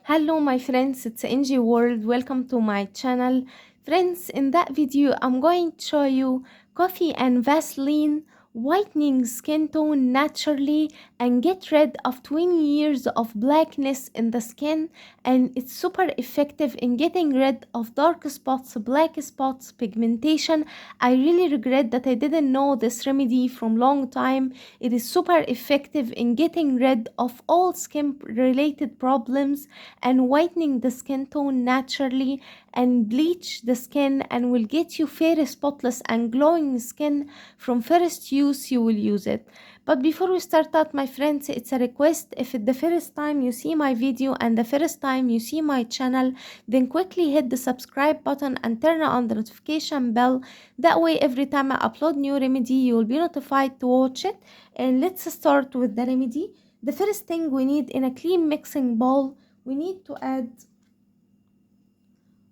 Hello my friends, it's NG World. Welcome to my channel. Friends, in that video I'm going to show you coffee and Vaseline whitening skin tone naturally and get rid of 20 years of blackness in the skin, and it's super effective in getting rid of dark spots, black spots, pigmentation. I really regret that I didn't know this remedy from long time. It is super effective in getting rid of all skin related problems and whitening the skin tone naturally and bleach the skin, and will get you fair, spotless and glowing skin from first use you will use it. But before we start out, my friends, it's a request. If it's the first time you see my video and the first time you see my channel, then quickly hit the subscribe button and turn on the notification bell. That way every time I upload new remedy you will be notified to watch it. And let's start with the remedy. The first thing we need, in a clean mixing bowl, we need to add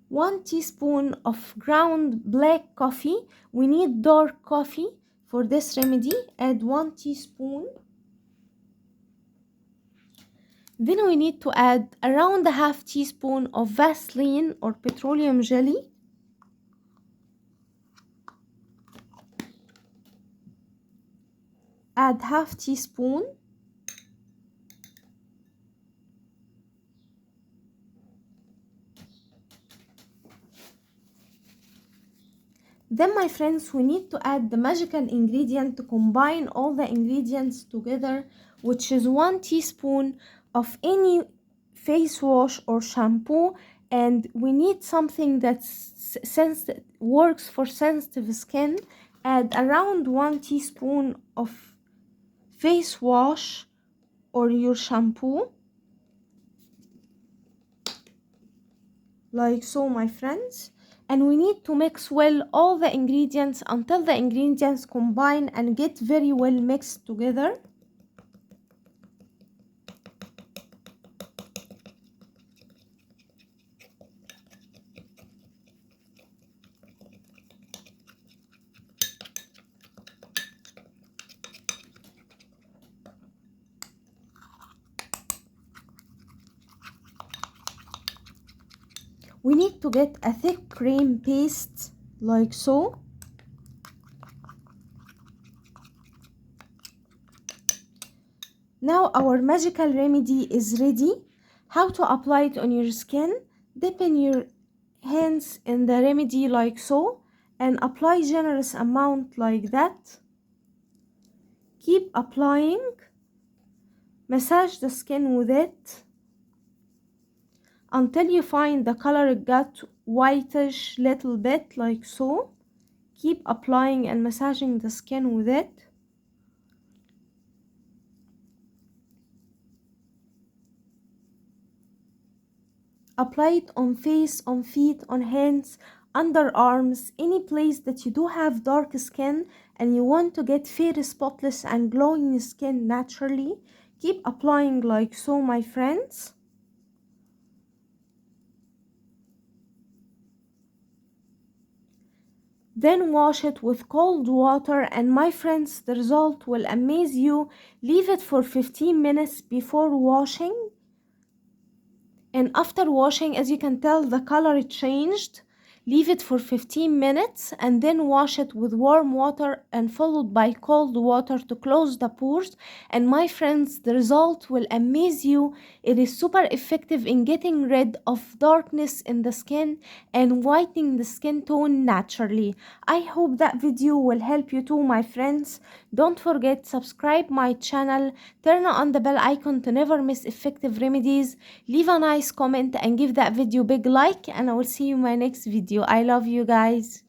1 teaspoon of ground black coffee. We need dark coffee for this remedy. Add 1 teaspoon. Then we need to add around a half teaspoon of Vaseline or petroleum jelly. Add half teaspoon. Then, my friends, we need to add the magical ingredient to combine all the ingredients together, which is 1 teaspoon of any face wash or shampoo. And we need something that works for sensitive skin. Add around 1 teaspoon of face wash or your shampoo, like so, my friends. And we need to mix well all the ingredients until the ingredients combine and get very well mixed together. We need to get a thick cream paste, like so. Now our magical remedy is ready. How to apply it on your skin? Dip in your hands in the remedy like so and apply generous amount like that. Keep applying. Massage the skin with it until you find the color got whitish little bit, like so. Keep applying and massaging the skin with it. Apply it on face, on feet, on hands, underarms, any place that you do have dark skin and you want to get fair, spotless and glowing skin naturally. Keep applying like so, my friends. Then wash it with cold water, and my friends, the result will amaze you. Leave it for 15 minutes before washing. And after washing, as you can tell, the color changed. Leave it for 15 minutes and then wash it with warm water and followed by cold water to close the pores. And my friends, the result will amaze you. It is super effective in getting rid of darkness in the skin and whitening the skin tone naturally. I hope that video will help you too, my friends. Don't forget, subscribe my channel, turn on the bell icon to never miss effective remedies. Leave a nice comment and give that video big like, and I will see you in my next video. I love you guys.